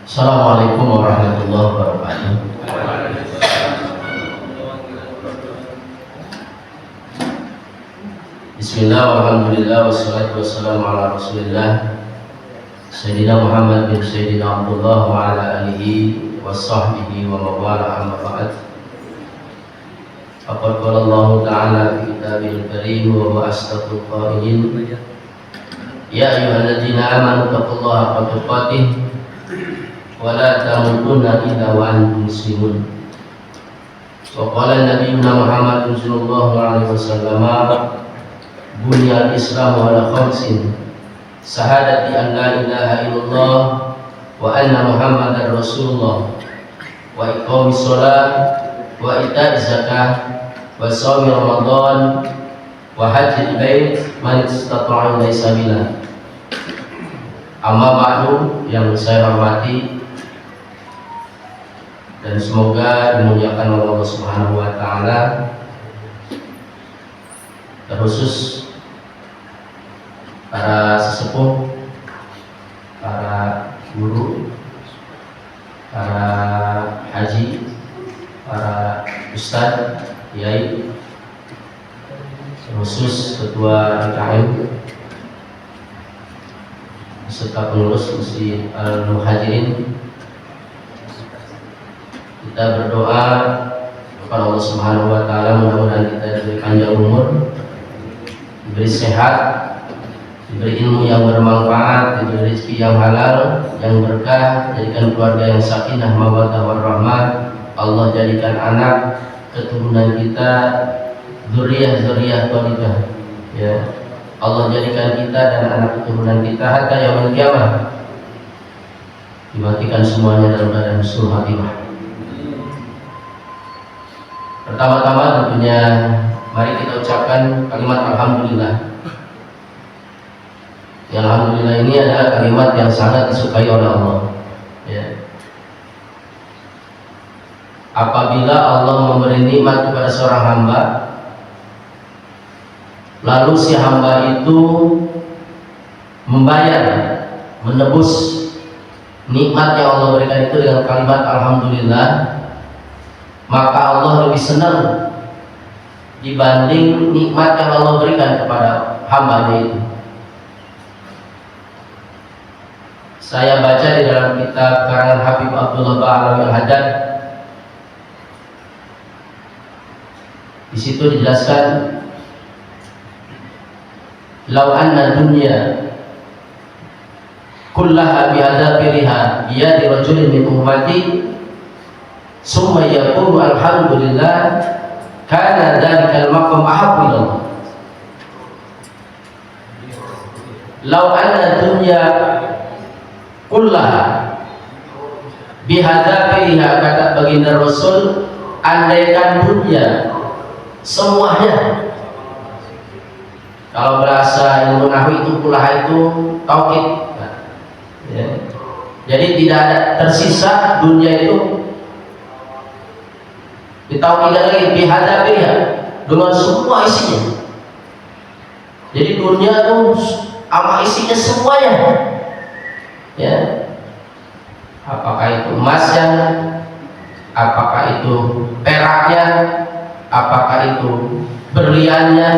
Assalamualaikum warahmatullahi wabarakatuh. Bismillah, walhamdulillah, wassalatu wassalamu ala rasulillah Sayyidina Muhammad bin Sayyidina Abdullah wa ala alihi wa sahbihi wa mawala amma ba'd. Faqad qala Allah ta'ala fi kitabihil karim wa huwa asdaqul qailin. Ya ayyuhalladzina amanu taqullaha haqqa tuqatih wa la tamutunna illa wa antum muslimun. Wa qala nabiyyuna Muhammad sallallahu alaihi wasallam, bunyal Islam ala khamsin: syahadati an la ilaha illallah wa anna Muhammadar Rasulullah, wa iqamis shalah, wa ita'iz zakah, wa shaumi Ramadan, wa hajjil bait man istata'a ilaihi sabila. Amma ba'du, yang saya hormati dan semoga dimuliakan oleh Allah Subhanahu wa taala, terkhusus para sesepuh, para guru, para haji, para ustadz, kiai, khusus ketua RKM beserta pengurus Masjid Al-Muhajirin. Kita berdoa kepada Allah Subhanahu wa taala, mudah-mudahan kita diberi panjang umur, diberi sehat, diberi ilmu yang bermanfaat, diberi rezeki yang halal, yang berkah, jadikan keluarga yang sakinah, mawaddah warahmah. Allah jadikan anak keturunan kita dzurriyyah thalibah, ya. Allah jadikan kita dan anak keturunan kita hatta yaumil qiyamah dimatikan semuanya dalam keadaan husnul khatimah. Pertama-tama tentunya mari kita ucapkan kalimat alhamdulillah. Yang alhamdulillah ini adalah kalimat yang sangat disukai oleh Allah, ya. Apabila Allah memberi nikmat kepada seorang hamba, lalu si hamba itu membayar, menebus nikmat yang Allah berikan itu dengan kalimat alhamdulillah, maka Allah lebih senang dibanding nikmat yang Allah berikan kepada hambanya itu. Saya baca di dalam kitab karangan Habib Abdullah Ba'alawi Al-Haddad, di situ dijelaskan, "Lau anna dunya kullaha bihadzafiriha biyadi rajulin min ummati summa yaqulu alhamdulillah kana dzalikal maqam ahabbu ilallah." Lau anna dunya kullaha bihadzafiriha, kata baginda Rasul, andaikan dunia semuanya. Kalau bahasa ilmu nahwu itu kullaha itu taukid, ya. Jadi tidak ada tersisa dunia itu, ditaukidkan lagi bihadzafiriha, dengan semua isinya. Jadi dunia itu sama isinya semuanya, ya. Apakah itu emasnya, apakah itu peraknya, apakah itu berliannya,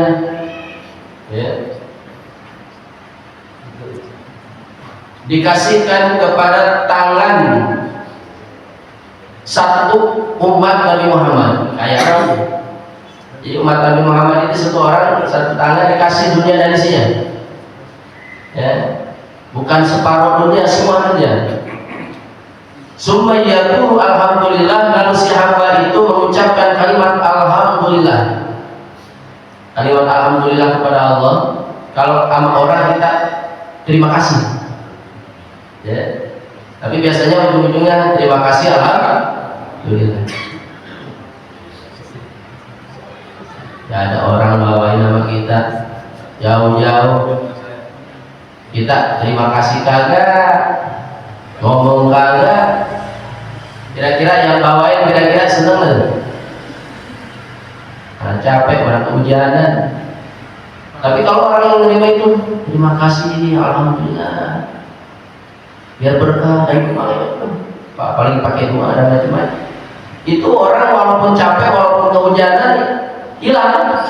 ya, dikasihkan kepada tangan satu umat Nabi Muhammad. Kayak apa? Jadi umat Nabi Muhammad itu satu orang, satu tangan dikasih dunia dan isinya, ya. Bukan separuh dunia, semuanya. Summa yaqulu alhamdulillah, lalu si hamba itu mengucapkan kalimat alhamdulillah. Kalimat alhamdulillah kepada Allah. Kalau sama orang kita terima kasih, ya. Tapi biasanya ujung-ujungnya terima kasih alhamdulillah. Ya, ada orang bawain nama kita jauh-jauh, kita terima kasih kagak, ngomong kagak. Kira-kira yang bawain kira-kira seneng nggak? Karena capek, orang kehujanan. Tapi kalau orang yang menerima itu terima kasih alhamdulillah, biar berkah dan Pak paling pakai doa dan macam-macam. Itu orang walaupun capek, walaupun kehujanan hilang.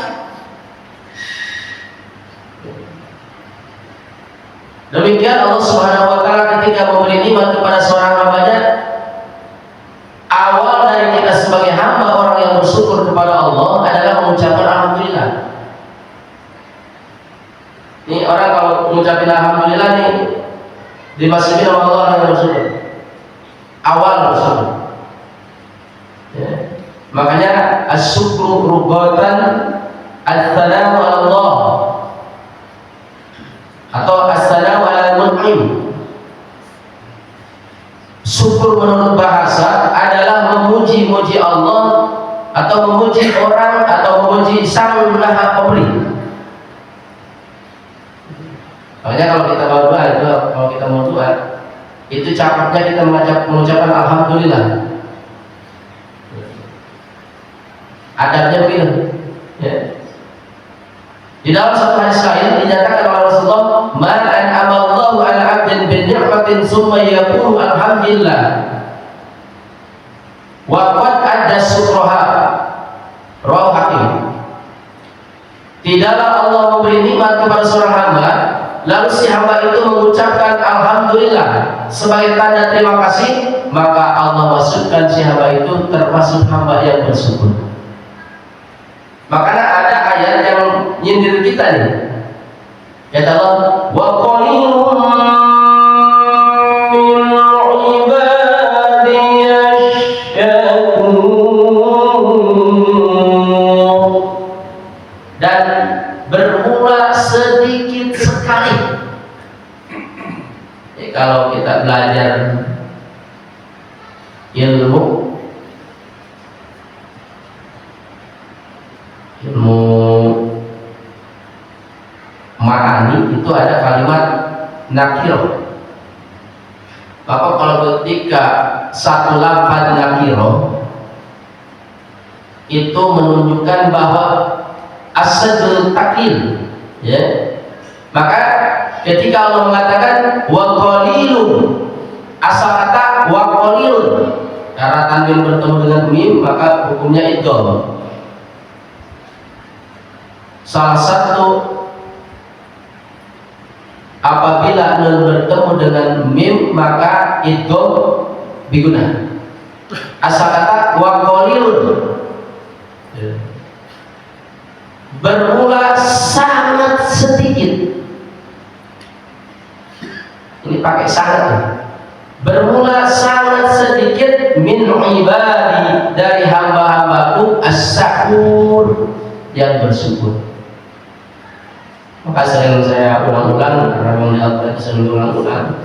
Demikian Allah Subhanahu wa taala ketika memberi nikmat kepada seorang hambanya, awal dari kita sebagai hamba orang yang bersyukur kepada Allah adalah mengucapkan alhamdulillah. Ini orang kalau mengucapkan alhamdulillah nih dimasukin sama Allah yang bersyukur. Awal bersyukur. Ya. Makanya asyukru rubatan as-salamu ala Allah atau as-salamu ala mun'im. Syukur menurut bahasa adalah memuji-muji Allah atau memuji orang atau memuji sang maha pemberi. Makanya kalau kita mau doa itu, kalau kita mau doa itu capatnya kita mengucapkan alhamdulillah. Adabnya begitu. Ya. Di dalam satu hadis lain dinyatakan oleh Rasulullah, "Man an'amallahu 'ala 'abdin bi ni'matin tsumma yaqulu alhamdulillah wa qad adda syukraha." Rawahu Hakim. Tidaklah Allah memberi nikmat kepada seorang hamba, lalu si hamba itu mengucapkan alhamdulillah sebagai tanda terima kasih, maka Allah masukkan si hamba itu termasuk hamba yang bersyukur. Makanya ada ayat yang nyindir kita nih. Kata Allah, wa qalilun min ibadiyash syakur. Dan bermula sedikit sekali. Kalau kita belajar ilmu ma'ani itu ada kalimat nakiro. Maka kalau ketika satu lafaz nakiro itu menunjukkan bahwa asadul takil, ya. Maka ketika Allah mengatakan wa qalilun, asal kata wa qalilun karena tanwin bertemu dengan mim maka hukumnya idgham. Salah satu apabila nun bertemu dengan mim maka idgham biguna. Asal kata wa qalilun bermula sangat sedikit. Ini pakai sangat. Bermula sangat sedikit min ibadi dari hamba-hambaku as-syakur yang bersyukur. Maka sering saya ulang-ulang karena memang di sering ulang-ulang.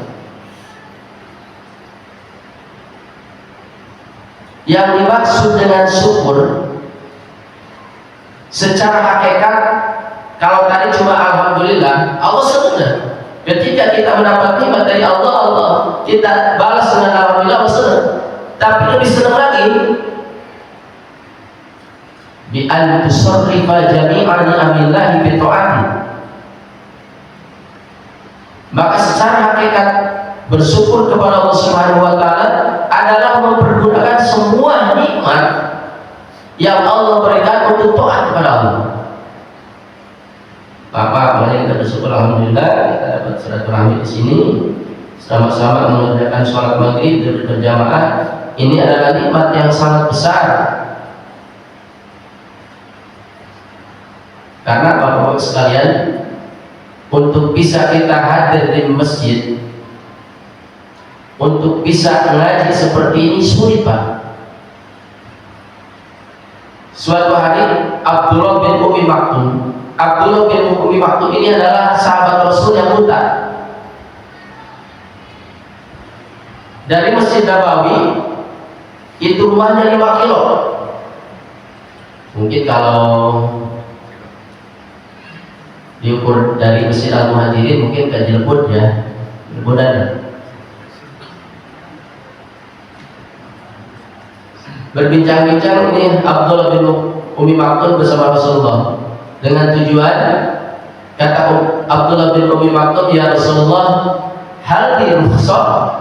Yang dimaksud dengan syukur secara hakikat, kalau tadi cuma alhamdulillah, Allah senang. Ketika kita mendapat nikmat dari Allah, kita balas dengan alhamdulillah, Allah senang. Tapi lebih senang lagi bi an tusarrifa jami'an ni'amillahi bi ta'ati. Maka secara hakikat bersyukur kepada Allah Subhanahu wa taala adalah mempergunakan semua nikmat yang Allah berikan untuk taat kepada Allah. Bapak, mari kita bersyukur alhamdulillah kita dapat silaturahmi di sini, sama-sama mengerjakan sholat maghrib berjamaah. Ini adalah nikmat yang sangat besar. Karena Bapak-bapak sekalian, untuk bisa kita hadir di masjid, untuk bisa mengaji seperti ini sulit, Pak. Suatu hari Abdullah bin Umi Maktum, Abdullah bin Umi Maktum ini adalah sahabat Rasul yang buta. Dari Masjid Nabawi itu rumahnya 5 kilo. Mungkin kalau diukur dari Masjid Al-Muhajirin mungkin ke Jilbud ya, Jilbudan. Berbincang-bincang ini Abdullah bin Umi Maktum bersama Rasulullah dengan tujuan, kata Abdullah bin Umi Maktum, ya Rasulullah, hal di rukhsah,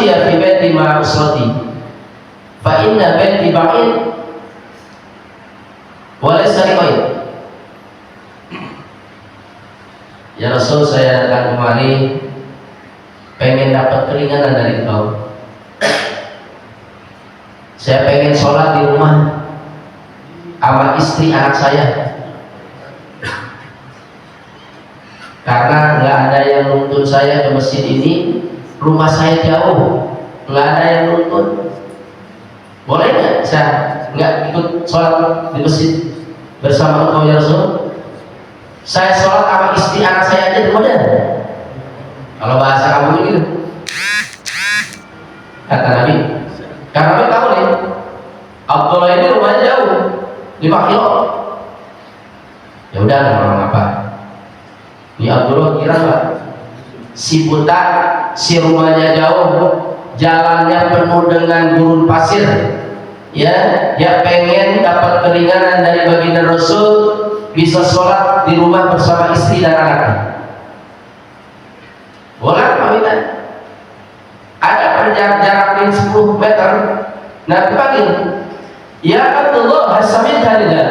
usalliya fi baiti ma'a usrati fa inna baiti ba'id wa laysa liqa'id. Ya Rasul, saya datang kemari pengen dapat keringanan dari engkau. Saya pengen sholat di rumah sama istri anak saya, karena nggak ada yang nuntun saya ke masjid ini. Rumah saya jauh, nggak ada yang nuntun. Boleh nggak saya nggak ikut sholat di masjid bersama engkau ya Rasul? Saya sholat sama istri anak saya aja di mana? Kalau bahasa kamu gitu, kata Nabi. Karena Nabi tahu nih, Abdullah ini rumahnya jauh, 5 kilo. Ya udah, nggak apa. Ini Abdullah kira nggak? Si buta, si rumahnya jauh, jalannya penuh dengan gurun pasir. Ya, dia pengen dapat keringanan dari baginda Rasul, bisa sholat di rumah bersama istri dan anaknya. Boleh pamitan. Ada jarak 10 meter. Nabi panggil, ya Abdullah, hasamita lillah.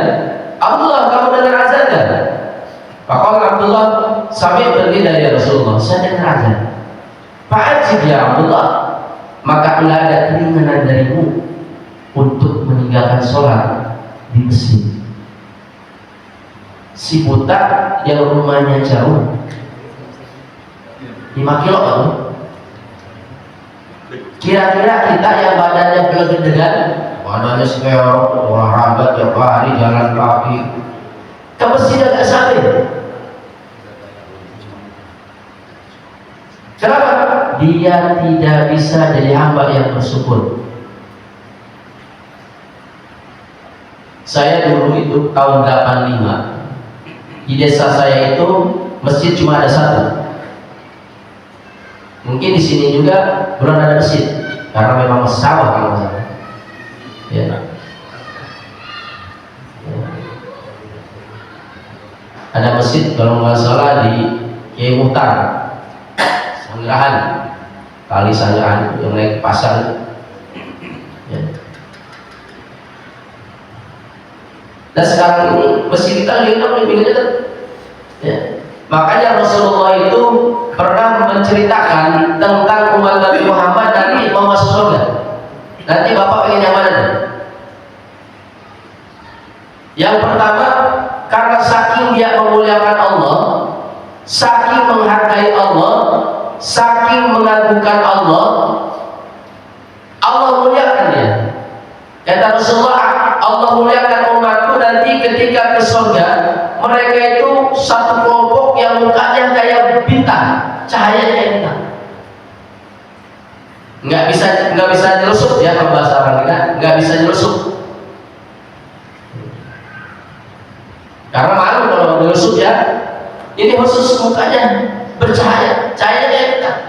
Abdullah, kamu dengar azan kan? Maka Abdullah, sambil berdiri dari Rasulullah, saya dengar azan. Fa'ajib ya Abdullah, maka enggak ada keringanan darimu untuk meninggalkan sholat di masjid. Si buta yang rumahnya jauh 5 kilo kan? Kira-kira kita yang badannya belegedeg, badannya seperti olahraga tiap hari, jalan kaki ke masjid agak sampai. Kenapa? Dia tidak bisa jadi hamba yang bersyukur. Saya dulu itu tahun 85 di desa saya itu masjid cuma ada 1. Mungkin di sini juga belum ada masjid karena memang sawah kalau saya. Ya. Ada masjid kalau nggak salah di Kiai Muhtar, Sanggerahan, kali Sanggerahan yang naik pasar. Ya. Dan sekarang ini masjid kita lihat lebih dekat. Ya. Makanya Rasulullah itu pernah menceritakan tentang umat Nabi Muhammad nanti mau masuk surga. Nanti Bapak pengen yang mana? Yang pertama, karena saking dia memuliakan Allah, saking menghargai Allah, saking mengagungkan Allah, Allah muliakan dia. Kata Rasulullah, Allah muliakan umatku nanti ketika ke surga, mereka itu satu kelompok yang mukanya kayak bintang, cahaya kayak bintang. Nggak bisa nyelesuk ya kalau bahasa orang kita, nggak bisa nyelesuk. Karena malu kalau nyelesuk ya. Ini khusus mukanya bercahaya, cahaya kayak bintang.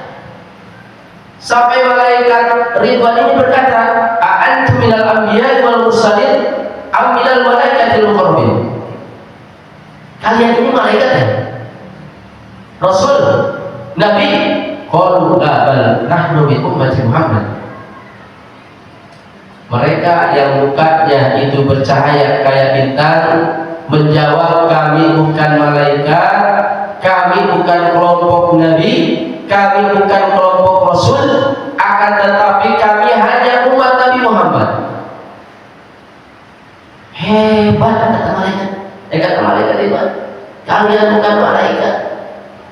Sampai malaikat Ridwan ini berkata, "A'antum minal anbiya wal mursalin am minal malaikatil muqarrabin?" Kalian ini malaikat ya? Rasul, Nabi? Qalu la bal nahnu min ummati Muhammad. Mereka yang mukanya itu bercahaya kayak bintang menjawab, kami bukan malaikat, kami bukan kelompok Nabi, kami bukan kelompok Rasul, akan tetapi kami hanya umat Nabi Muhammad. Hebat kata malaikat. Kata malaikat hebat. Kalian bukan malaikat,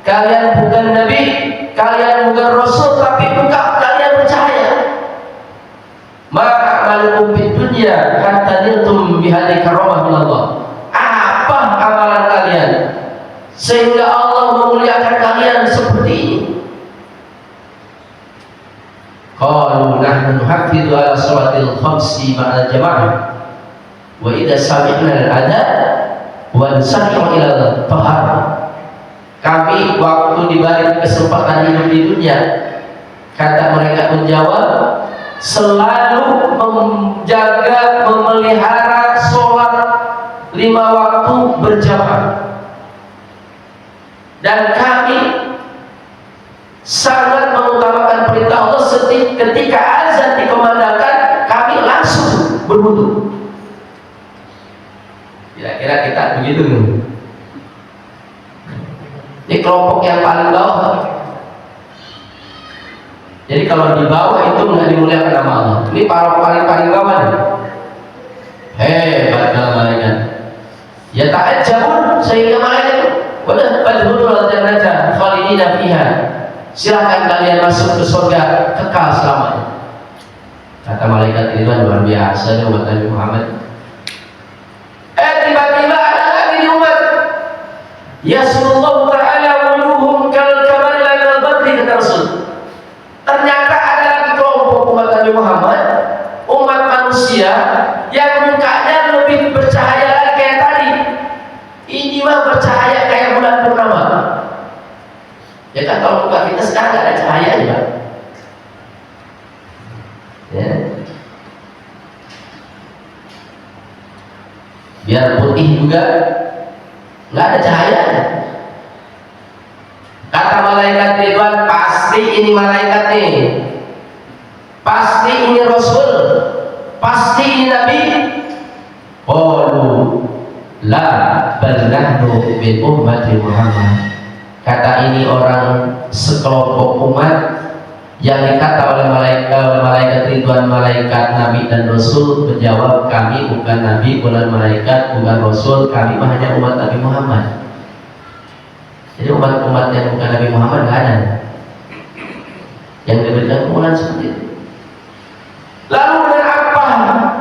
kalian bukan Nabi, kalian bukan Rasul, tapi bukan kalian percaya. Maka malukum fid dunya hatta niltum bihadhi karamah min Allah. Apa amalan kalian sehingga Allah memuliakan kalian seperti ini? Qalu nahnu nuhafidhu ala salatil khamsi ma'al jamaah wa idza sami'na al-adhan wa nusari'u ila al-tahar. Kami waktu diberi kesempatan hidup di dunia, kata mereka menjawab, selalu menjaga, memelihara sholat 5 waktu berjamaah, dan kami sangat mengutamakan perintah Allah ketika azan dikumandangkan kami langsung berwudu. Kira-kira kita begitu nih. Ini kelompok yang paling bawah. Jadi kalau di bawah itu nggak dimuliakan nama Allah. Ini para paling bawah nih. Hebat malaikat. Ya ta'ajjabun, sehingga malaikat wala fadkhulul jannata khalidina fiha. Silakan kalian masuk ke surga kekal selamanya. Kata malaikat itu luar biasa umat Nabi Muhammad. Tiba-tiba ada lagi di umat. Yasulullah ta'ala wujuhum kal-kamari lailal badri, kata Rasul. Ternyata ada lagi kelompok umat Nabi Muhammad, umat manusia yang mukanya lebih bercahaya lagi kayak tadi. Ini mah bercahaya kayak bulan purnama. Ya kan, kalau muka kita sekarang nggak ada cahayanya, Pak. Ya. Biar putih juga nggak ada cahayanya. Kata malaikat Ridwan, pasti ini malaikat nih, pasti ini Rasul, pasti ini Nabi. Qalu la bal nahnu min ummati Muhammad. Kata ini orang sekelompok umat yang dikata oleh malaikat Ridwan, malaikat Nabi dan Rasul, menjawab, kami bukan Nabi, bukan malaikat, bukan Rasul, kami hanya umat Nabi Muhammad. Jadi umat-umat yang bukan Nabi Muhammad nggak ada yang diberikan kemuliaan seperti itu. Lalu dengan apa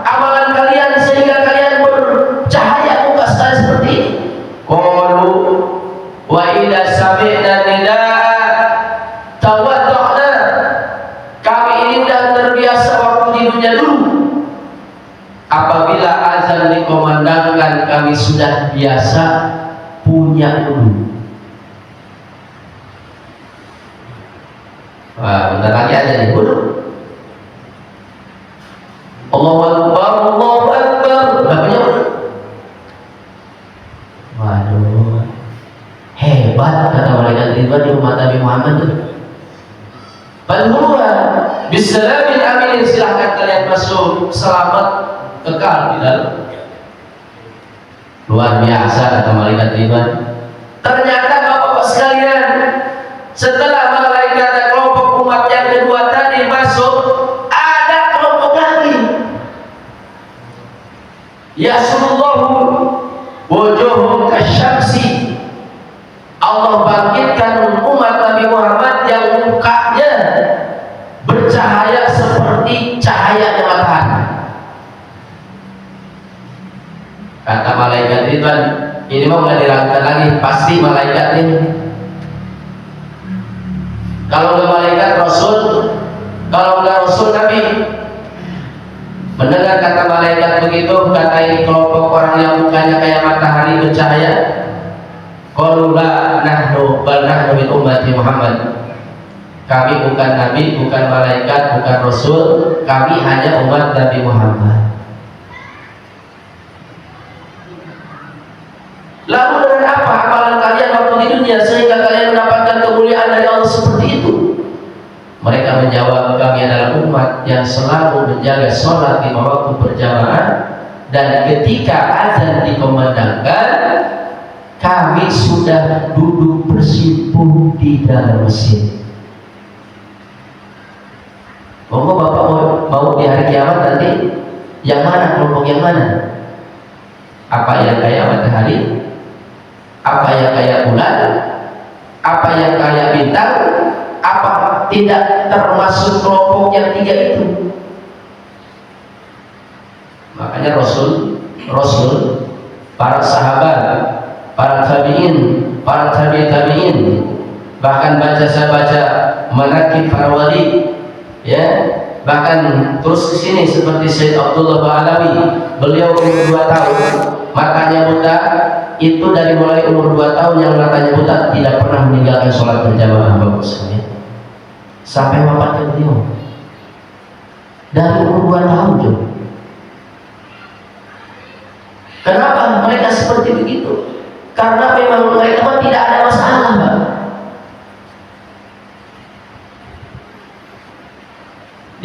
amalan kalian sehingga kalian bercahaya muka sekali seperti ini? Qalu wa idza sami'na nidaa tawadda'na. Kami ini sudah terbiasa waktu di dunia dulu. Apabila azan dikumandangkan kami sudah biasa punya dulu. Wah, bentar lagi aja nih, bodoh. Allahu Akbar, Allahu Akbar. Nggak punya bodoh. Waduh, hebat kata malaikat Ridwan di umat Nabi Muhammad tuh. Balhuwa bisalamin aminin, silahkan kalian masuk selamat kekal di dalam. Luar biasa kata malaikat Ridwan. Ternyata bapak-bapak sekalian, setelah malaikat kelompok umat yang kedua tadi masuk, ada kelompok lagi. Yasulullahu wujuhum kasyamsi. Allah bangkitkan umat Nabi Muhammad yang mukanya bercahaya seperti cahaya matahari. Kata malaikat Ridwan, ini mau nggak diragukan lagi, pasti malaikat ini. Kalau nggak malaikat Rasul, kalau nggak Rasul Nabi. Mendengar kata malaikat begitu, kata ini kelompok orang yang mukanya kayak matahari bercahaya. Qalu la nahnu bal nahnu min ummati Muhammad. Kami bukan Nabi, bukan malaikat, bukan Rasul, kami hanya umat Nabi Muhammad. Lalu dengan apa amalan kalian waktu di dunia sehingga kalian mendapatkan kemuliaan dari Allah seperti itu? Mereka menjawab, kami adalah umat yang selalu menjaga sholat di waktu berjamaah, dan ketika azan dikumandangkan kami sudah duduk bersimpuh di dalam masjid. Monggo Bapak mau di hari kiamat nanti yang mana, kelompok yang mana? Apa yang kayak matahari? Apa yang kayak bulan? Apa yang kayak bintang? Apa tidak termasuk kelompok yang tiga itu? Makanya Rasul, para sahabat, para tabi'in, para tabi'in, bahkan saya baca manaqib para wali, ya, bahkan terus ke sini seperti Syekh Abdullah Ba'alawi, beliau umur 2 tahun matanya buta, itu dari mulai umur 2 tahun yang matanya buta tidak pernah meninggalkan sholat berjamaah, Bapak sekalian, sampai wafatnya beliau dari umur 2 tahun juga. Kenapa mereka seperti begitu? Karena memang mereka tidak ada masalah, Pak.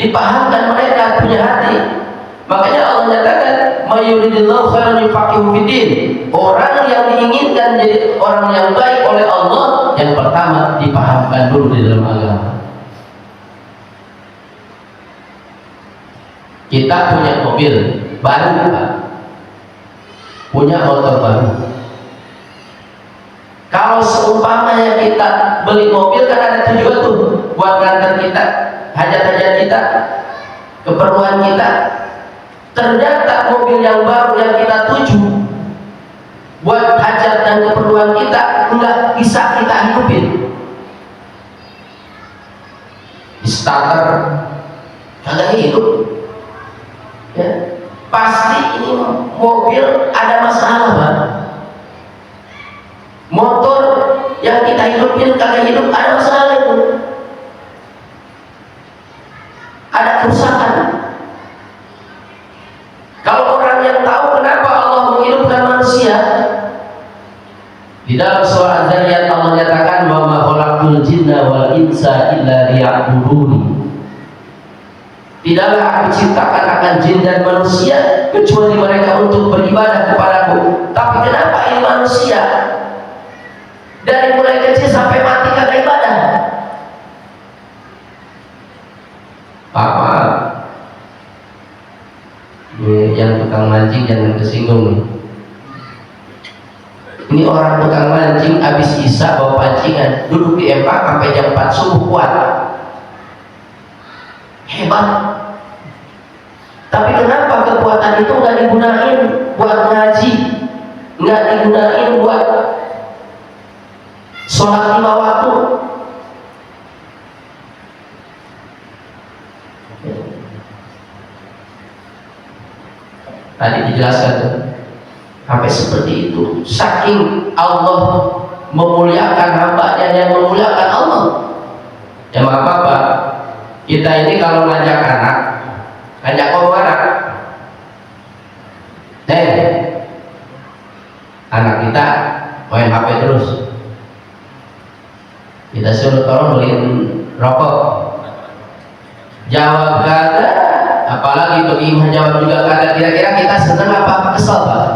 dipahamkan mereka punya hati. Makanya Allah nyatakan mayuridillahu khairan yufaqihu fiddin. Orang yang diinginkan jadi orang yang baik oleh Allah, yang pertama dipahamkan dulu di dalam agama. Kita punya mobil baru, Pak. Punya motor baru. Kalau seumpamanya kita beli mobil kan ada tujuan tuh buat ngantar kita, hajat-hajat kita, keperluan kita. Ternyata mobil yang baru yang kita tuju buat hajat dan keperluan kita nggak bisa kita hidupin. Starter kagak hidup, ya. Pasti ini mobil ada masalah, Pak. Motor yang kita hidupin kagak hidup, ada masalah itu, ada kerusakan. Kalau orang yang tahu kenapa Allah menghidupkan manusia, di dalam surah Az-Zariyat Allah nyatakan wa ma khalaqtul jinna wal insa illa liya'budun. Tidaklah aku ciptakan akan jin dan manusia kecuali mereka untuk beribadah kepadaku. Tapi kenapa ini manusia dari mulai kecil sampai mati kagak ibadah? Papa, yang tukang mancing jangan kesinggung nih. Ini orang tukang mancing habis isya bawa pancingan, duduk di empat sampai jam 4 subuh kuat. Hebat. Tapi kenapa kekuatan itu nggak digunain buat ngaji, nggak digunain buat sholat 5 waktu? Tadi dijelaskan tuh, sampai seperti itu. Saking Allah memuliakan hambanya yang memuliakan Allah. Ya maaf Pak, kita ini kalau ngajak anak, ngajak ngomong anak, anak kita main HP terus, kita suruh tolong beliin rokok, jawab kagak. Apalagi bagi jawab juga kagak. Kira-kira kita senang apa kesel, Pak?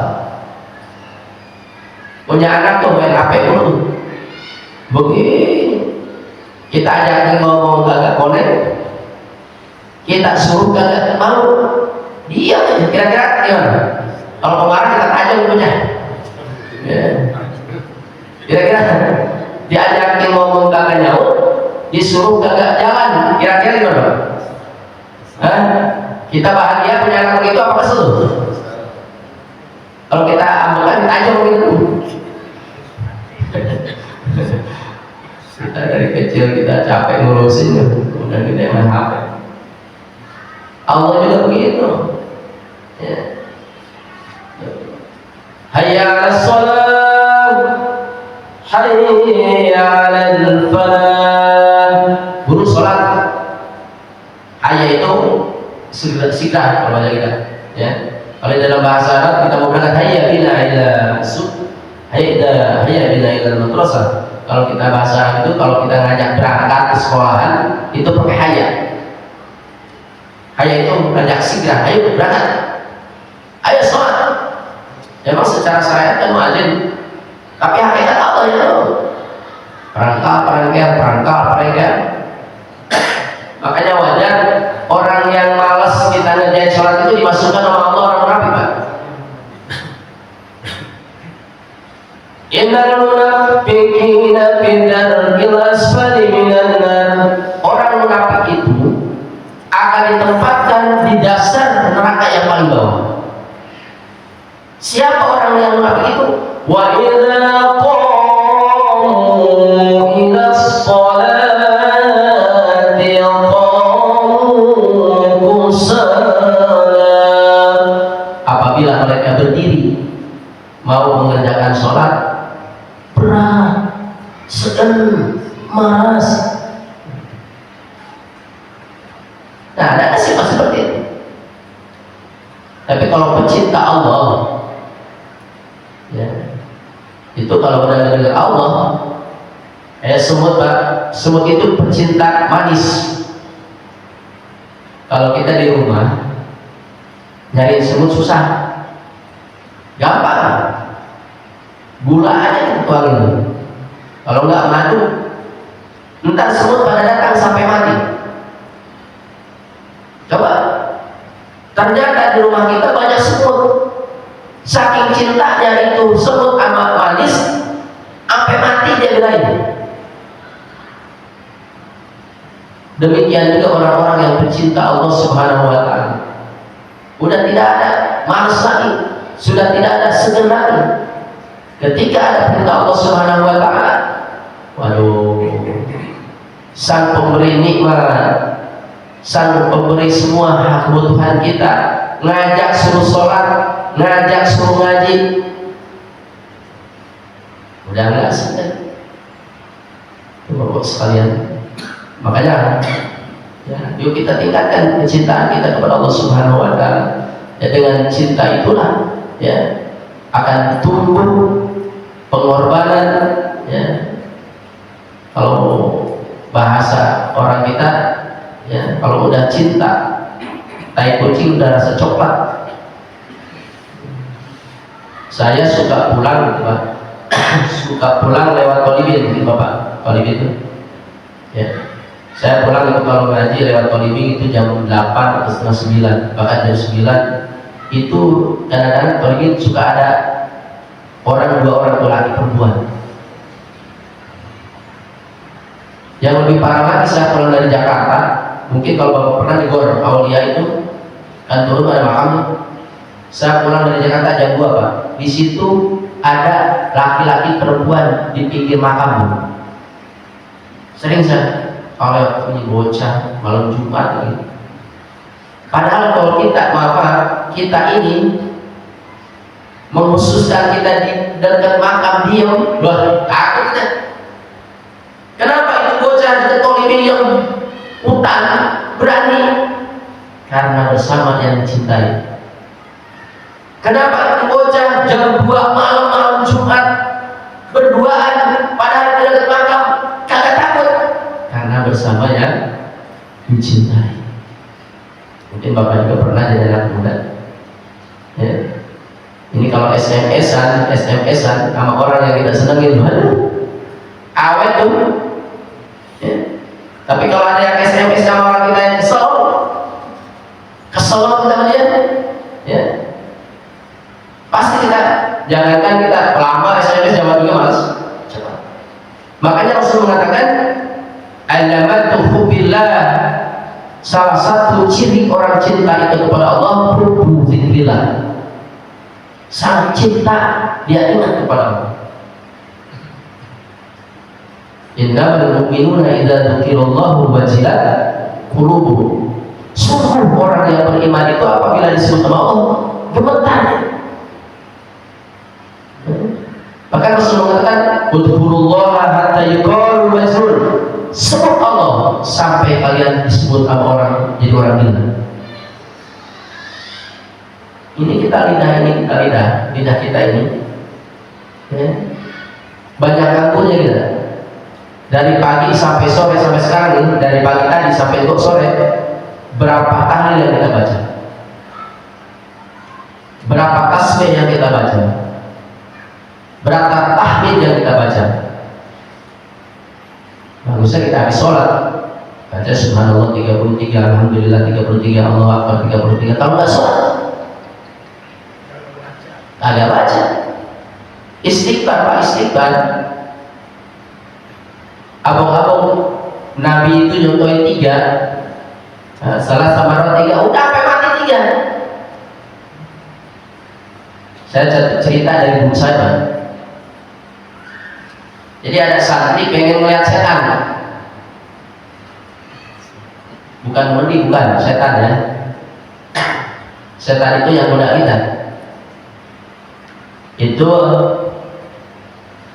Punya anak tuh main HP dulu, begini kita ajakin ngomong kagak connect, kita suruh kagak mau, diam aja. Kira-kira gimana? Kalau mau marah kita tajam punya, ya. Kira-kira diajakin ngomong kagak nyaut, disuruh kagak jalan, kira-kira gimana? Hah? Kita bahagia punya anak begitu apa kesel? Kalau kita ambilkan tajam gitu. Kita dari kecil kita capek ngurusin, kemudian kita main HP. Allah juga begitu, ya. Hayya 'alas shalah, hayya 'alal falah. Guru sholat, hayya itu segera kalau baca kita, ya. Kalau dalam bahasa Arab kita mau berangkat hayya bina ila sub, hayya bina ila madrasah. Kalau kita bahasa Arab itu kalau kita ngajak berangkat ke sekolahan itu pakai hayya. Hayya itu ngajak segera, ayo berangkat, ayo sholat. Memang secara syariat kan muadzin, tapi hakikat apa ya? Perangkal. Makanya wajar orang yang malas kita ngerjain sholat itu dimasukkan sama Allah orang munafik, Pak. Innal munafiqina fi darkil asfali minan nar. Orang munafik itu akan ditempatkan di dasar neraka yang paling bawah. Siapa orang yang munafik itu? Wa idza qamu ila sholati qamu kusala. Apabila mereka berdiri mau mengerjakan sholat, berat, segan, malas. Nah, ada sifat seperti itu. Tapi kalau pecinta Allah, ya, itu kalau benar dengan Allah, semut, Pak. Semut itu pecinta manis. Kalau kita di rumah nyari semut susah, gampang, gula aja kita tuangin. Kalau nggak madu, entar semut pada datang sampai mati. Coba, ternyata di rumah kita banyak semut. Saking cintanya itu semut amat manis, sampai mati dia belain. Demikian juga orang-orang yang pencinta Allah Subhanahu wa Ta'ala. Udah tidak ada malas lagi, sudah tidak ada segan lagi. Ketika ada perintah Allah Subhanahu wa Ta'ala, waduh, sang pemberi nikmat, sang pemberi semua hak kebutuhan kita, ngajak suruh sholat, ngajak suruh ngaji, udah nggak segan. Bapak sekalian, makanya ya, yuk kita tingkatkan kecintaan kita kepada Allah Subhanahu wa Ta'ala. Ya, dengan cinta itulah ya akan tumbuh pengorbanan. Ya, kalau bahasa orang kita ya, kalau udah cinta, tai kucing udah rasa coklat. Saya suka pulang, Pak. Suka pulang lewat Kolibin, Bapak. Kolibin itu ya, saya pulang itu kalau ngaji lewat Kolibing itu jam 8 atau setengah 9, bahkan jam 9 itu kadang-kadang Kolibing suka ada orang, 2 orang laki perempuan. Yang lebih parah lagi, saya pulang dari Jakarta, mungkin kalau Bapak pernah di Gor Aulia itu kan turun ada makamnya. Saya pulang dari Jakarta jam 2, Pak. Di situ ada laki-laki perempuan di pinggir makam. Sering saya kalau ini bocah malam Jumat lagi. Padahal kalau kita ini mengkhususkan kita di dekat makam diam, loh takut kita. Kenapa itu bocah dekat Kolibing yang hutan berani? Karena bersama yang dicintai. Kenapa itu bocah jam 2 malam Jumat berduaan padahal di dekat makam? Kagak takut. Karena bersama yang dicintai. Mungkin Bapak juga pernah jadi anak muda ya. Ini kalau SMS-an sama orang yang kita senengin, awet tuh ya. Tapi kalau ada yang SMS sama orang kita yang kesel kita dia ya, pasti kita, jangankan kita lama SMS zaman dulu mas, cepat. Makanya Rasul mengatakan alamatu hubbillah, salah satu ciri orang cinta itu kepada Allah hubbu dzikrillah. Sangat cinta, dia ingat kepada Allah. Innamal mu'minuna idza dzukirallahu wajilat qulubuhum. Sungguh orang yang beriman itu apabila disebut nama Allah gemetar. Maka Rasul mengatakan udzurullaha hatta yuqalu majnun. Sebut Allah sampai kalian disebut sama orang jadi orang gila. Ini kita lidah kita ini ya, banyak ganggunya kita. Dari pagi sampai sore, sampai sekarang ini, dari pagi tadi sampai sore, berapa tahlil yang kita baca, berapa tasbih yang kita baca, berapa tahmid yang kita baca. Bagusnya kita habis sholat baca subhanallah 33, alhamdulillah 33, Allahu akbar 33. Kalau nggak sholat agak baca istighfar, Pak, istighfar. Abang-abang Nabi itu nyontohin 3, salah sama 3, udah sampai mati 3. Saya cerita dari guru saya. Jadi ada santri pengen melihat setan, bukan setan ya. Setan itu yang goda kita. Itu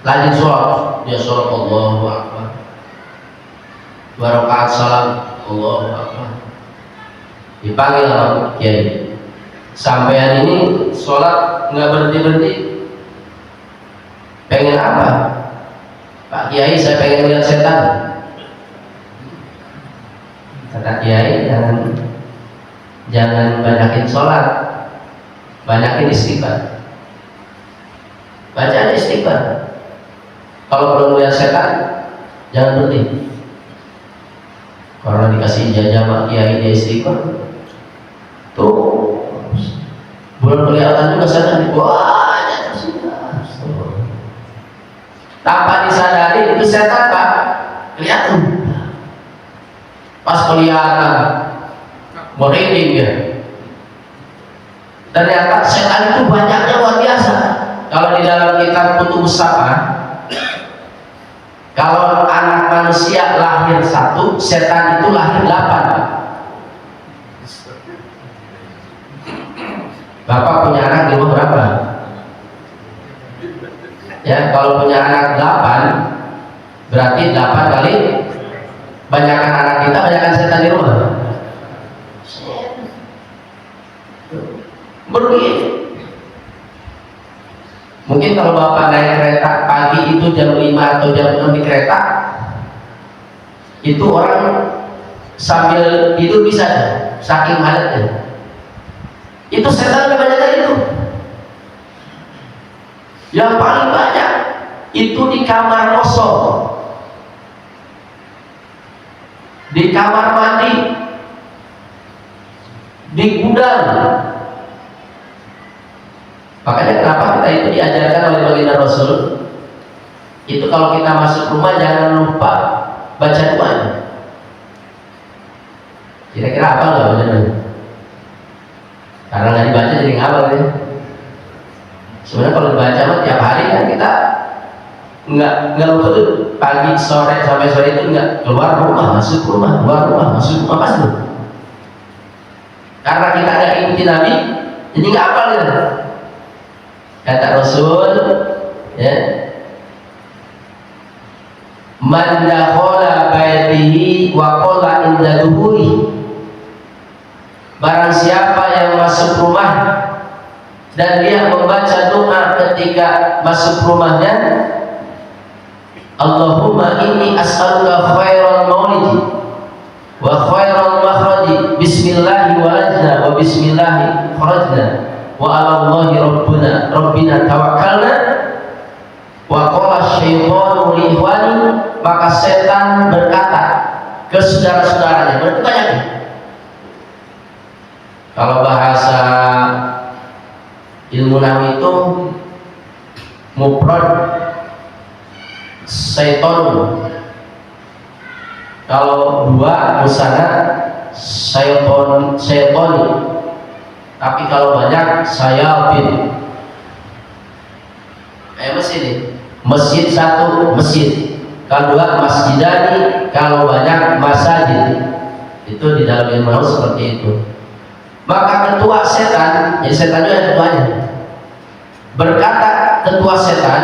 lagi sholat, dia sholat Allahu Akbar, 2 rakaat salam Allahu Akbar, dipanggil sama kiai. Sampean ini sholat nggak berhenti, pengen apa? Pak Kiai, saya pengen lihat setan. Kata kiai, jangan jangan banyakin sholat, banyakin istighfar. Baca istighfar. Kalau belum lihat setan, jangan berhenti. Karena dikasih ijazah sama kiai dia istighfar, tuh belum kelihatan juga setan banyak sudah. Tanpa disadari itu setan Pak, kelihatan. Pas kelihatan merinding ya. Ternyata setan itu banyaknya luar biasa. Kalau di dalam kitab Kutubus Sab'ah, kalau anak manusia lahir 1, setan itu lahir 8. Bapak punya anak di rumah berapa? Ya, kalau punya anak 8, berarti 8 kali banyakkan anak kita, banyakkan setan di rumah. Begitu. Mungkin kalau Bapak naik kereta pagi itu jam 5 atau jam 6 di kereta, itu orang sambil tidur bisa, saking padatnya. Itu setan lebih banyak dari itu. Yang paling banyak itu di kamar kosong, di kamar mandi, di gudang. Makanya kenapa kita itu diajarkan oleh baginda Rasul, itu kalau kita masuk rumah jangan lupa baca doa. Kira-kira apa nggak baca doa? Karena nggak dibaca jadi ngapal ya. Sebenarnya kalau dibaca mah tiap hari kan kita nggak lupa tuh, pagi sore sampai sore itu nggak keluar rumah masuk rumah, keluar rumah masuk rumah pasti. Karena kita nggak ikuti Nabi, jadi nggak hafal ya. Kata Rasul, ya, man dakhala baitihi wa qala inda duhuri, barang siapa yang masuk rumah dan dia membaca doa ketika masuk rumahnya, Allahumma inni as'aluka khairal maulidi wa khairal makhraji, bismillahi walajna wa bismillahi kharajna wa ala Allahi rabbina tawakkalna, wa qala syaitanu li ikhwani, maka setan berkata ke saudara-saudaranya. Berarti banyak. Kalau bahasa ilmu nahwu itu mufrad syaiton, kalau dua musana syaitoni, tapi kalau banyak sayatin. Mesin, masjid 1 masjid, kalau 2 masjidani, kalau banyak masajid. Itu di dalam ilmu nahwu seperti itu. Maka ketua setan, jadi setan juga ada ketuanya, berkata ketua setan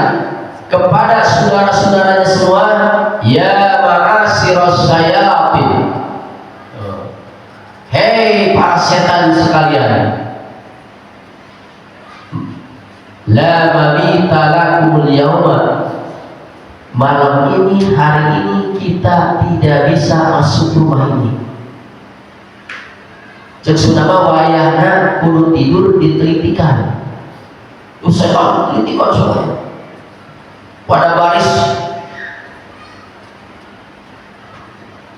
kepada saudara-saudaranya semua, ya ma'asyiras sayatin, hei para setan sekalian, la mabita lakumul yauma, malam ini, hari ini kita tidak bisa masuk rumah ini. Cek sunama wayahna kudu tidur ditelitikan. Tuh setan telitikan semuanya pada baris.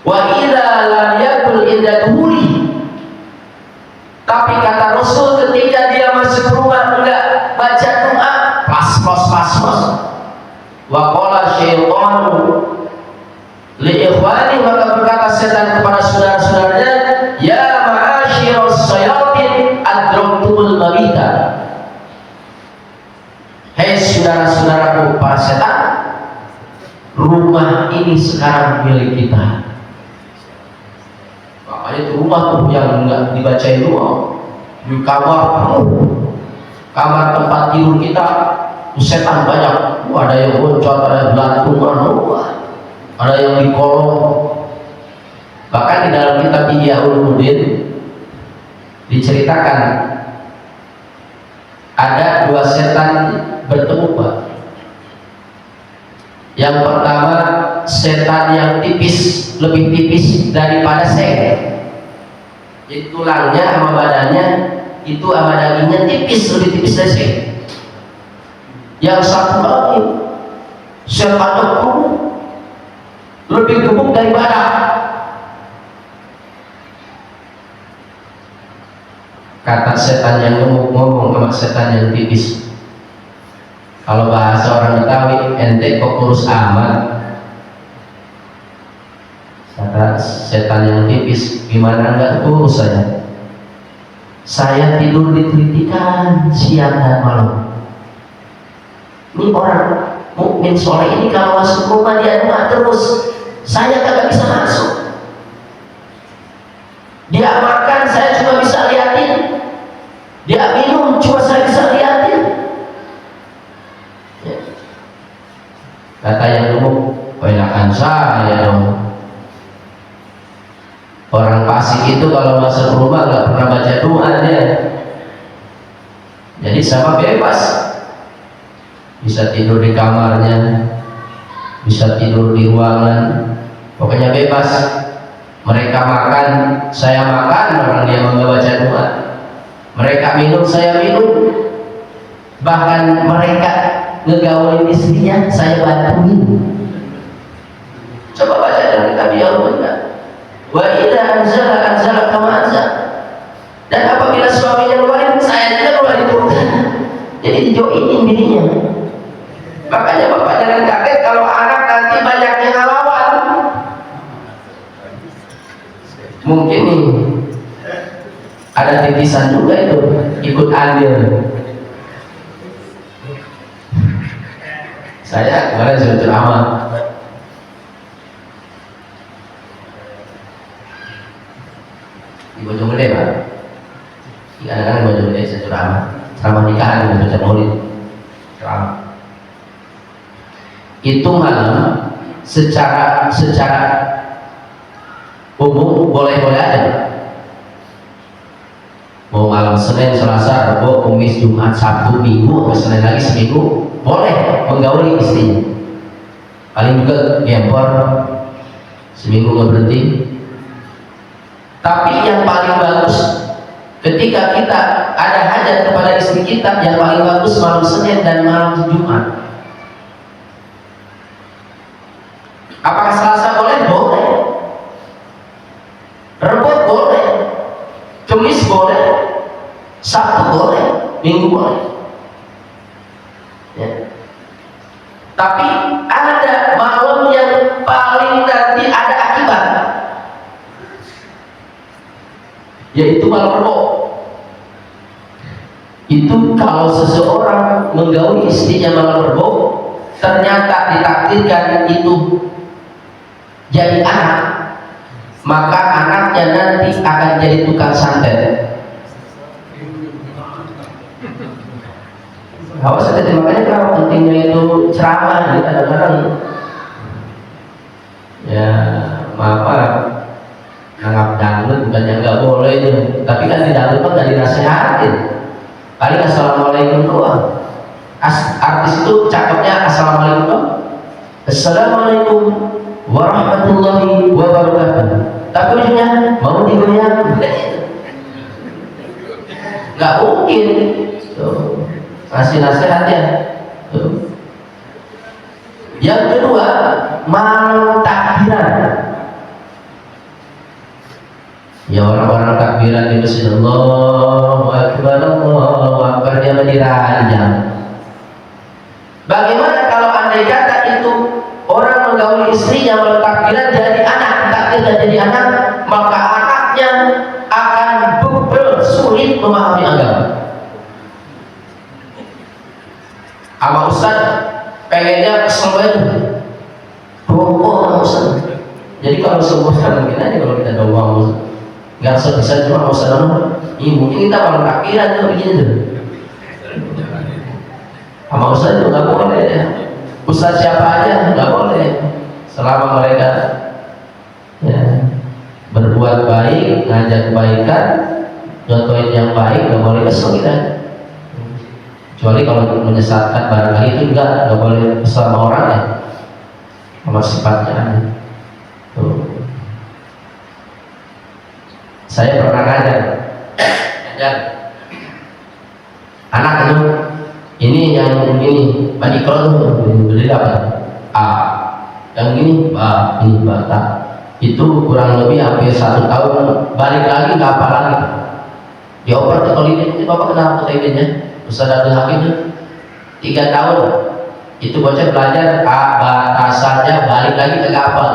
Wa idza lam yakul inda duhuri, tapi kata Rasul ketika dia masuk rumah enggak baca doa, pas. Wa qala syaitanu li ikhwani, maka berkata setan kepada saudara-saudaranya, ya ma'asyiras sayatin adraktumul mabita, hei saudara-saudaraku para setan, rumah ini sekarang milik kita. Makanya itu rumah tuh yang enggak dibacain doa, di kamar penuh, kamar tempat tidur kita setan banyak. Ada yang bocor, ada yang belantungan, ada yang di kolong. Bahkan di dalam kitab Ihya Ulumuddin diceritakan ada 2 setan bertemu Pak. Yang pertama setan yang tipis, lebih tipis daripada seng. Jadi tulangnya sama badannya itu sama dagingnya tipis, lebih tipis dari sini. Yang satu lagi sepadan lebih gemuk dari badan. Kata setan yang gemuk ngomong sama setan yang tipis. Kalau bahasa orang Betawi, ente kok kurus amat. Kata setan yang tipis, gimana enggak kurus saya? Saya tidur di telitikan siang dan malam. Ini orang mukmin soleh ini kalau masuk rumah dia doa terus, saya kagak bisa masuk. Dia makan saya cuma bisa liatin, dia minum cuma saya bisa liatin. Ya. Kata yang gemuk, enakan saya dong. Orang Pasik itu kalau masuk rumah nggak pernah baca doa dia. Jadi sama bebas, bisa tidur di kamarnya, bisa tidur di ruangan, pokoknya bebas. Mereka makan, saya makan, orang dia nggak baca doa. Mereka minum, saya minum. Bahkan mereka ngegaulin istrinya, saya bantuin. Coba baca dari kitab Allah. Wa idza anzala kama anzal. Dan apabila suaminya ngeluarin, saya juga ngeluarin turun. Jadi dijoinin bininya. Makanya bapak jangan kaget kalau anak nanti banyak yang ngelawan. Mungkin nih ada titisan juga itu ikut andil. Saya kemarin sudah ceramah. Di Bojonggede Pak, kadang-kadang Bojonggede saya ceramah nikahan dengan baca maulid, ceramah. Itu malam secara umum boleh-boleh aja. Mau malam Senin, Selasa, Rabu, Kamis, Jumat, Sabtu, Minggu, atau Senin lagi seminggu, boleh menggauli istrinya. Paling juga gempor seminggu nggak berhenti. Tapi yang paling bagus ketika kita ada hajat kepada istri kita, yang paling bagus malam Senin dan malam Jumat. Apakah Selasa boleh? Boleh. Rabu boleh. Kamis boleh. Sabtu boleh. Minggu boleh. Ya. Tapi ada malam yang paling nanti ada akibat, yaitu malam Rebo. Itu kalau seseorang menggauli istrinya malam Rebo, ternyata ditakdirkan itu jadi anak, maka anaknya nanti akan jadi tukang santet. Awas hati, makanya kalau pentingnya itu ceramah, gitu, kadang-kadang ya maaf nanggap dangdut bukannya nggak boleh itu, tapi kan di dangdut kan nggak dinasehatin, paling assalamualaikum doang. Artis itu cakepnya assalamualaikum doang, assalamualaikum warahmatullahi wabarakatuh, tapi ujungnya mau digoyang, nggak mungkin tuh. Kasih nasihat ya. Tuh. Yang kedua, malam takbiran. Ya orang-orang takbiran di masjid, Allahu Akbar, Allahu Akbar, dia berdiranjang. Bagaimana kalau andai kata itu orang menggauli istrinya malam takbiran jadi anak, takdirnya jadi anak, maka anaknya akan bebel, sulit memahami agama. Sama Ustaz pengennya kesel banget, Ustaz. Jadi kalau sebuah mungkin aja kalau kita doang nggak sebisa cuma Ustaz ini mungkin kita kalau takbiran tuh begini tuh. Sama Ustaz juga nggak boleh ya. Ustaz siapa aja nggak boleh, selama mereka ya, berbuat baik, ngajak kebaikan, contohin yang baik, nggak boleh kesel kita. Kecuali kalau menyesatkan barangkali itu juga nggak boleh sama orang ya, sama sifatnya. Tuh. Saya pernah ngajar anak itu, ini yang ini Pak Ikron beli apa? A. Yang ini Pak, ini Batak. Itu kurang lebih hampir 1 tahun, balik lagi nggak apa lagi. Dioper ke Tolibin, itu Bapak kenapa Tolibinnya? Ustaz Abdul Hakim itu 3 tahun. Itu bocah belajar batasannya, balik lagi ke hafal.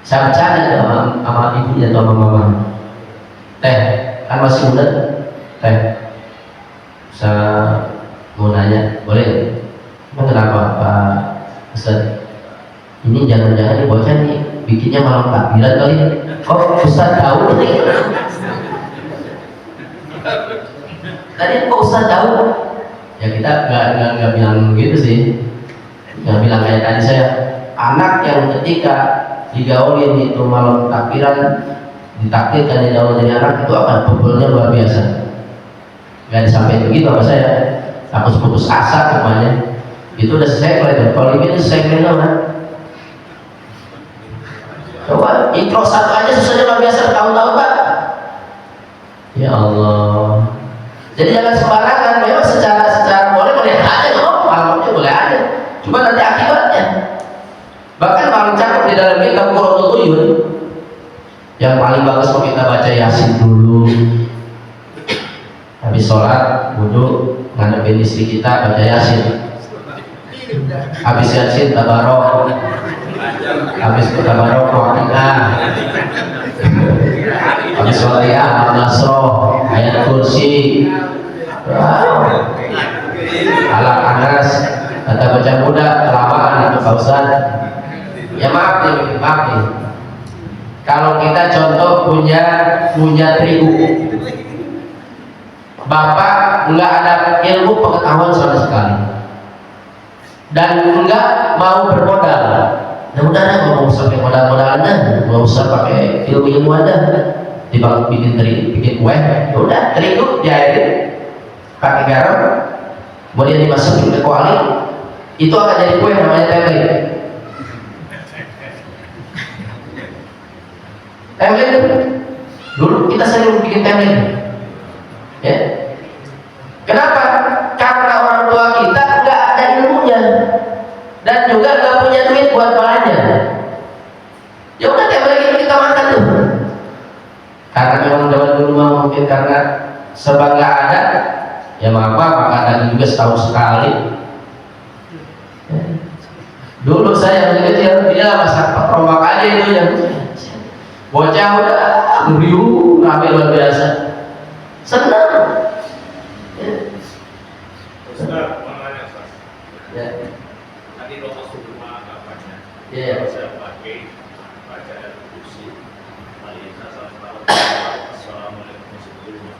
Saya bercanda sama ibunya atau sama mama. Teh, kan masih muda. Teh, saya mau nanya, boleh? Emang kenapa Pak Ustaz? Ini jangan-jangan nih bocah nih bikinnya malam takbiran kali. Kok Ustaz tahu nih? Tadi kok Ustaz tahu? Ya kita nggak bilang gitu sih, nggak bilang kayak tadi saya. Anak yang ketika digaulin itu malam takbiran, ditakdirkan digaul dari anak itu akan pukulnya luar biasa. Nggak disampaikan begitu apa saya, aku putus asa namanya. Itu udah selesai kalau ini selesai kenal kan. Coba intro 1 aja susahnya luar biasa, tahun-tahun Pak. Ya Allah. Jadi jangan sembarangan, memang secara boleh aja loh, malamnya boleh aja. Cuma nanti akibatnya. Bahkan paling cakep di dalam kitab Qur'anul Tuyun, yang paling bagus kalau kita baca Yasin dulu. Habis sholat, wudhu, ngadepin istri kita baca Yasin. Habis Yasin tabarok. Habis tabarok Waqi'ah. Habis Waqi'ah Al-Nasroh, ayat kursi. Wow. Alam Anas, kata baca muda kelamaan itu Pak Ustaz. Ya maaf nih. Kalau kita contoh punya terigu, Bapak nggak ada ilmu pengetahuan sama sekali dan nggak mau bermodal. Ya udah nggak mau sampai modal-modalannya, nggak usah pakai ilmu Anda. Dibang bikin kue, ya udah terigu diairin, pakai garam, kemudian dimasukin ke kuali, itu akan jadi kue namanya tempe. Tempe dulu kita sering bikin tempe, ya. Kenapa? Karena orang tua kita nggak ada ilmunya dan juga nggak punya duit buat belanja. Ya udah tempe itu kita makan tuh. Karena memang zaman dulu mungkin karena serba nggak ada, ya makanan juga setahun sekali. Ya. Dulu saya masih kecil, dia masak petromak aja itu yang bocah udah ngeriu, rame luar biasa, senang. Ya. Ustaz, mau nanya Ustaz. Ya. Tadi doa rumah apanya? Ya. Saya pakai baca ayat kursi. Assalamualaikum warahmatullahi.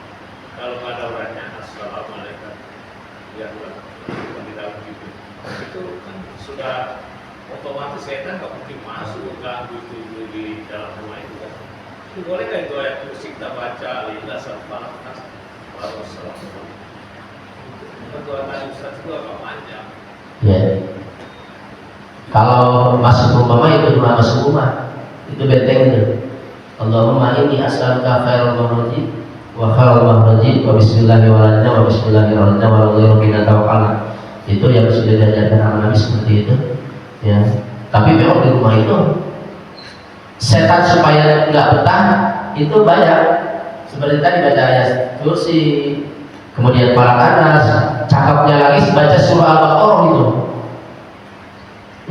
Kalau nggak ada orangnya, assalamualaikum. Ya udah, di dalam gitu. Itu kan sudah otomatis setan nggak mungkin masuk ganggu itu di dalam rumah itu kan. Itu boleh nggak itu ayat kursi kita baca lillah sallallahu alaihi wasallam. Doa tadi Ustaz itu agak panjang. Ya. Kalau masuk rumah itu cuma masuk rumah, itu benteng itu. Allahumma inni as'aluka khairal makhraji wa khairal makhraji wa bismillahirrahmanirrahim wa bismillahirrahmanirrahim wa ghairu bina tawakkalna. Itu yang sudah diajarkan sama Nabi seperti itu. Ya. Tapi memang di rumah itu setan supaya nggak betah itu banyak. Seperti tadi baca ayat kursi, kemudian para Anas, cakapnya lagi baca surah Al-Baqarah itu.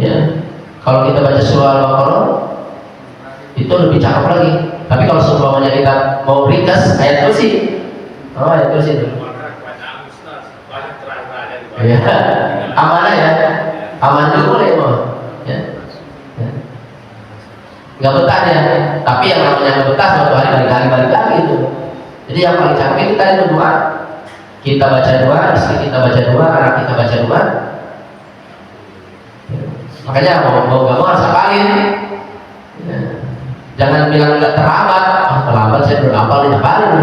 Ya. Kalau kita baca surah Al-Baqarah itu lebih cakep lagi. Tapi kalau seumpamanya kita mau ringkas ayat kursi, ayat kursi itu. Ya, amanah ya, aman dulu boleh mau. Ya. Ya. Nggak betah ya. Tapi yang namanya nggak betah suatu hari balik lagi itu. Jadi yang paling cakep kita itu doa. Kita baca doa, istri kita baca doa, anak kita baca doa. Makanya mau nggak mau harus hafalin. Ya. Jangan bilang nggak terlambat. Terlambat saya belum hafalin.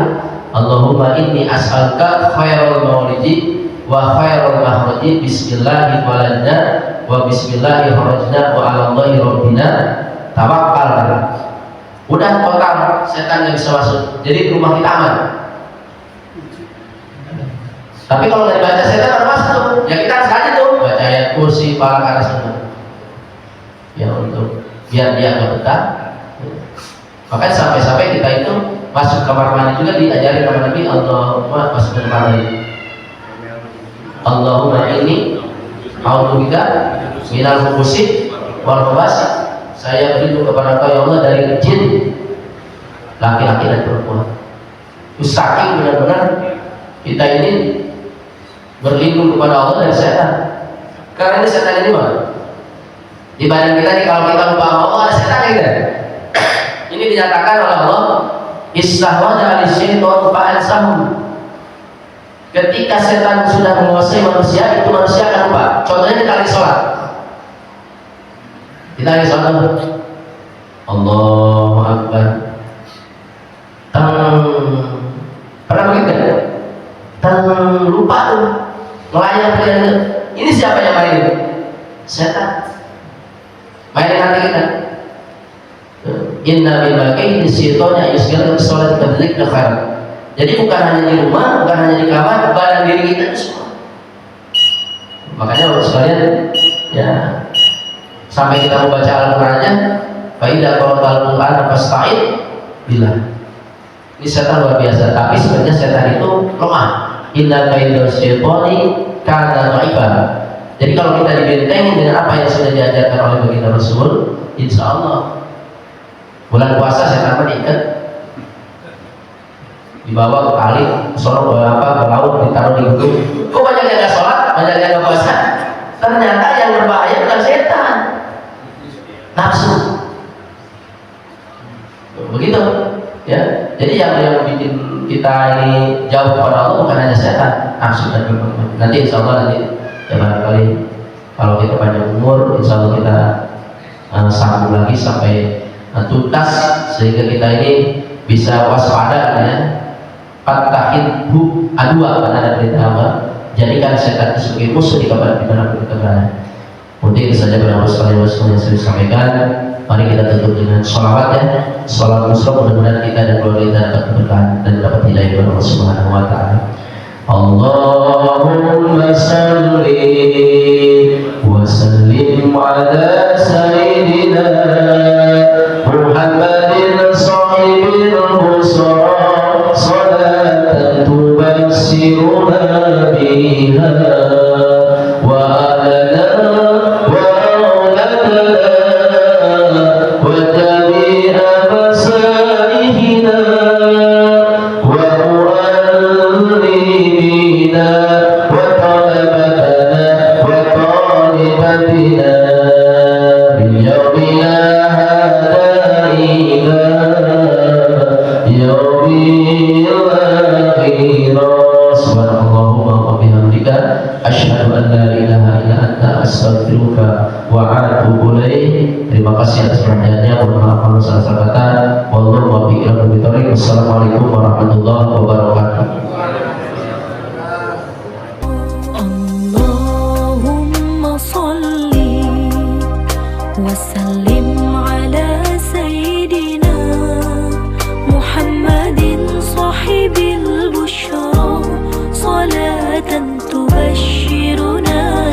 Allahumma inni as'aluka khairal mawlidi wa khairal makhraji bismillahirrahmanirrahim wa bismillahirrahmanirrahim wa 'ala Allahi rabbina tawakkal. Udah total setan yang bisa masuk. Jadi rumah kita aman. Tapi kalau nggak dibaca setan baru masuk. Ya kita harus aja tuh baca ayat kursi, falak, anas, sunnah. Ya untuk biar dia nggak betah. Makanya sampai-sampai kita itu masuk kamar mandi juga diajarin sama Nabi, Allahumma masuk ke kamar mandi. Allahumma inni a'udzubika minal khubusi wal khaba'is. Saya berlindung kepada Engkau ya Allah dari jin laki-laki dan perempuan. Itu saking benar-benar kita ini berlindung kepada Allah dari setan. Karena ini setan ini mah di badan kita nih, kalau kita lupa Allah ada setan gitu. Ini dinyatakan oleh Allah, istahwadha al-syaitan fa'ansahum. Ketika setan sudah menguasai manusia, itu manusia akan lupa. Contohnya kita lagi sholat. Kita lagi sholat, Allahu Akbar. Pernah begitu? Lupa tuh. Melayang itu. Ini siapa yang mainin? Setan. Mainin hati kita. Inna min kaidi syaitani yusghiru sholat kadlik khair. Jadi bukan hanya di rumah, bukan hanya di kamar, badan diri kita itu semua. Makanya Bapak sekalian, ya sampai kita membaca Al-Qur'annya, fa idza qara'al Qur'ana fasta'id billah. Ini setan luar biasa, tapi sebenarnya setan itu lemah. Inna kaida syaitani kana dhaifan. Jadi kalau kita dibentengin dengan apa yang sudah diajarkan oleh baginda Rasul, insya Allah bulan puasa setan meningkat, dibawa ke kali, sholat ke laut, ditaruh di gunung. Kok banyak yang nggak sholat, banyak yang nggak puasa? Ternyata yang berbahaya bukan setan, nafsu. Begitu, ya. Jadi yang bikin kita ini jauh kepada Allah bukan hanya setan, nafsu dan berbuat. Nanti insya Allah nanti ya barangkali kalau kita panjang umur, insya Allah kita sambung lagi sampai tuntas sehingga kita ini bisa waspada ya. Fattahidhu adwa pada ada perintah Allah. Jadikan setan itu sebagai musuh di mana pun kita berada. Mungkin itu saja pada sekalian yang saya sampaikan. Mari kita tutup dengan sholawat ya. Sholawat Muslim, mudah-mudahan kita dan keluarga kita dapat keberkahan dan dapat hidayah dari Allah Subhanahu wa taala. Allahumma salli wa sallim ala sayyidina Muhammadin sahibil busra salatan tubassiruna biha wa alana wa auladana wa jami'a masalihina wa mu'allimina wa talabatana wa talibatina bil yawmina hada ila yawmil akhir. Subhanallahumma wa bihamdika asyhadu an la ilaha illa anta astaghfiruka wa atubu ilaik. Terima kasih atas perhatiannya. Mohon maaf kalau salah kata. Wallahu muwaffiq ila aqwamit thoriq. Wassalamualaikum warahmatullahi wabarakatuh. Allahumma shalli wa sallim ala sayyidina Muhammadin sahibil bushra salatan tubashshiruna